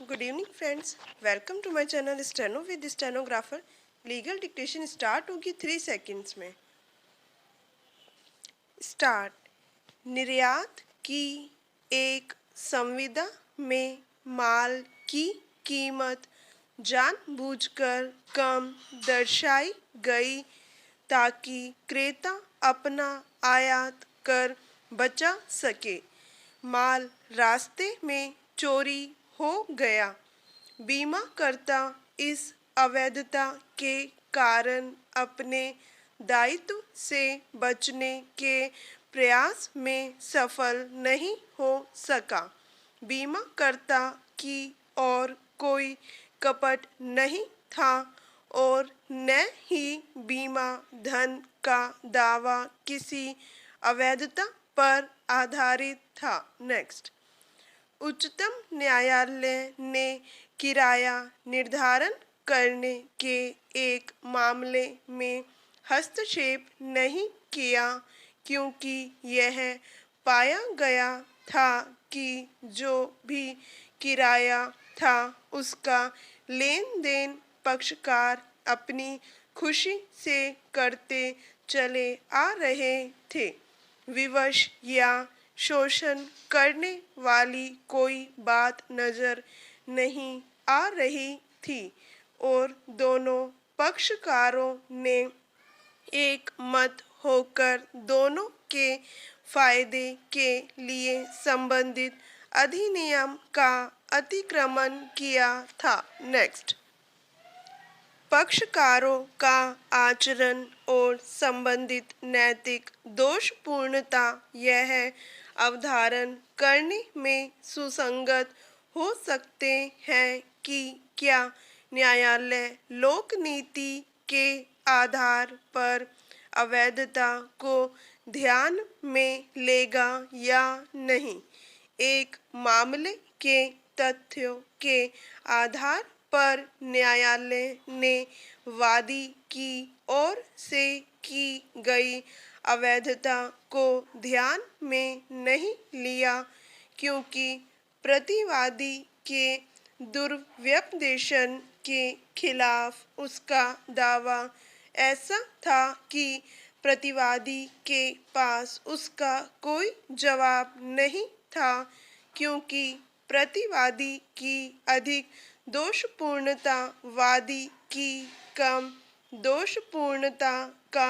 Good evening friends. Welcome to my channel Steno with Stenographer. Legal dictation start होगी 3 seconds में. Start. निर्यात की एक संविदा में माल की कीमत जानबूझकर कम दर्शाई गई ताकि क्रेता अपना आयात कर बचा सके. माल रास्ते में चोरी हो गया. बीमाकर्ता इस अवैधता के कारण अपने दायित्व से बचने के प्रयास में सफल नहीं हो सका. बीमाकर्ता की और कोई कपट नहीं था और न ही बीमा धन का दावा किसी अवैधता पर आधारित था. नेक्स्ट. उच्चतम न्यायालय ने किराया निर्धारण करने के एक मामले में हस्तक्षेप नहीं किया क्योंकि यह पाया गया था कि जो भी किराया था उसका लेन देन पक्षकार अपनी खुशी से करते चले आ रहे थे. विवश या शोषण करने वाली कोई बात नजर नहीं आ रही थी और दोनों पक्षकारों ने एक मत होकर दोनों के फायदे के लिए संबंधित अधिनियम का अतिक्रमण किया था. नेक्स्ट. पक्षकारों का आचरण और संबंधित नैतिक दोषपूर्णता यह अवधारण करने में सुसंगत हो सकते हैं कि क्या न्यायालय लोकनीति के आधार पर अवैधता को ध्यान में लेगा या नहीं. एक मामले के तथ्यों के आधार पर न्यायालय ने वादी की ओर से की गई अवैधता को ध्यान में नहीं लिया क्योंकि प्रतिवादी के दुर्व्यपदेशन के खिलाफ उसका दावा ऐसा था कि प्रतिवादी के पास उसका कोई जवाब नहीं था क्योंकि प्रतिवादी की अधिक दोषपूर्णता वादी की कम दोषपूर्णता का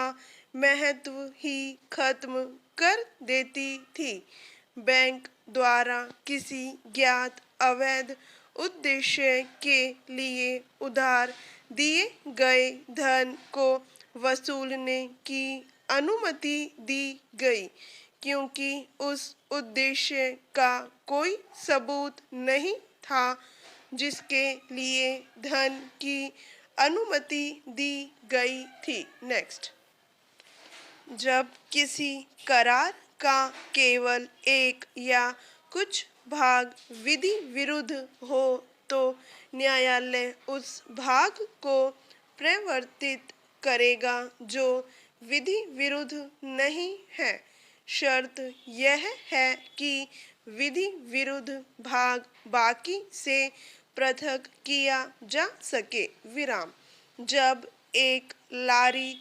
महत्व ही खत्म कर देती थी. बैंक द्वारा किसी ज्ञात अवैध उद्देश्य के लिए उधार दिए गए धन को वसूलने की अनुमति दी गई क्योंकि उस उद्देश्य का कोई सबूत नहीं था जिसके लिए धन की अनुमति दी गई थी. नेक्स्ट. जब किसी करार का केवल एक या कुछ भाग विधि विरुद्ध हो तो न्यायालय उस भाग को प्रवर्तित करेगा जो विधि विरुद्ध नहीं है. शर्त यह है कि विधि विरुद्ध भाग बाकी से पृथक किया जा सके. विराम. जब एक लारी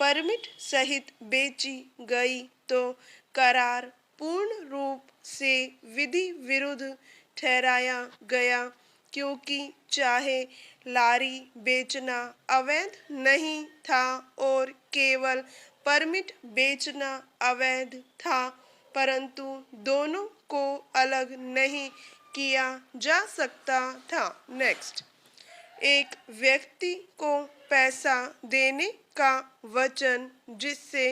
परमिट सहित बेची गई तो करार पूर्ण रूप से विधि विरुद्ध ठहराया गया क्योंकि चाहे लारी बेचना अवैध नहीं था और केवल परमिट बेचना अवैध था परंतु दोनों को अलग नहीं किया जा सकता था. नेक्स्ट. एक व्यक्ति को पैसा देने का वचन जिससे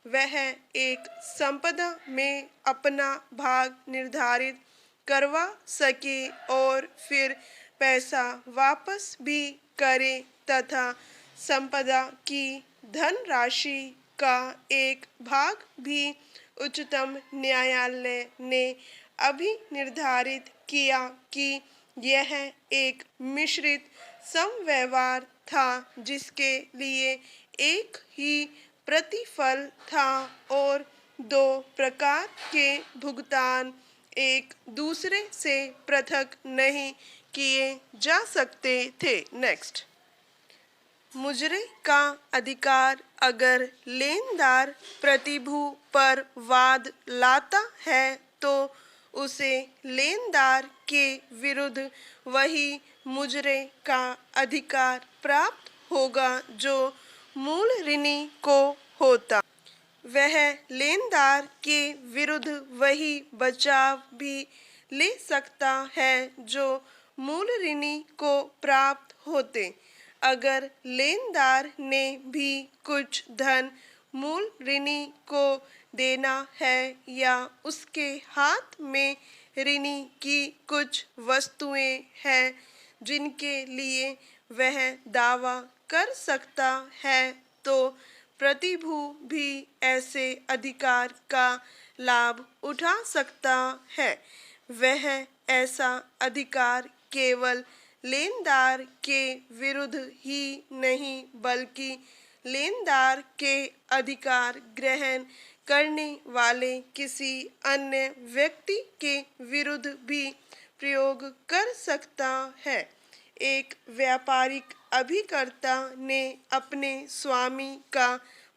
वह एक संपदा में अपना भाग निर्धारित करवा सके और फिर पैसा वापस भी करे तथा संपदा की धनराशि का एक भाग भी उच्चतम न्यायालय ने अभी निर्धारित किया कि यह एक मिश्रित समव्यवहार था जिसके लिए एक ही प्रतिफल था और दो प्रकार के भुगतान एक दूसरे से पृथक नहीं किए जा सकते थे। नेक्स्ट, मुजरे का अधिकार अगर लेनदार प्रतिभू पर वाद लाता है तो उसे लेनदार के विरुद्ध वही मुजरे का अधिकार प्राप्त होगा जो मूल ऋणी को होता। वह लेनदार के विरुद्ध वही बचाव भी ले सकता है जो मूल ऋणी को प्राप्त होते। अगर लेनदार ने भी कुछ धन मूल ऋणी को देना है या उसके हाथ में ऋणी की कुछ वस्तुएं हैं जिनके लिए वह दावा कर सकता है तो प्रतिभू भी ऐसे अधिकार का लाभ उठा सकता है। वह ऐसा अधिकार केवल लेनदार के विरुद्ध ही नहीं बल्कि लेनदार के अधिकार ग्रहण करने वाले किसी अन्य व्यक्ति के विरुद्ध भी प्रयोग कर सकता है। एक व्यापारिक अभिकर्ता ने अपने स्वामी का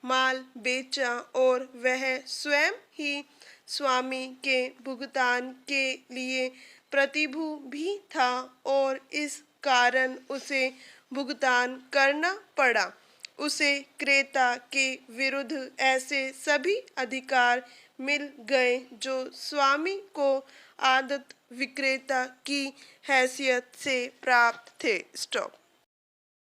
माल बेचा और वह स्वयं ही स्वामी के भुगतान के लिए प्रतिभू भी था और इस कारण उसे भुगतान करना पड़ा। उसे क्रेता के विरुद्ध ऐसे सभी अधिकार मिल गए जो स्वामी को आदत विक्रेता की हैसियत से प्राप्त थे। स्टॉप।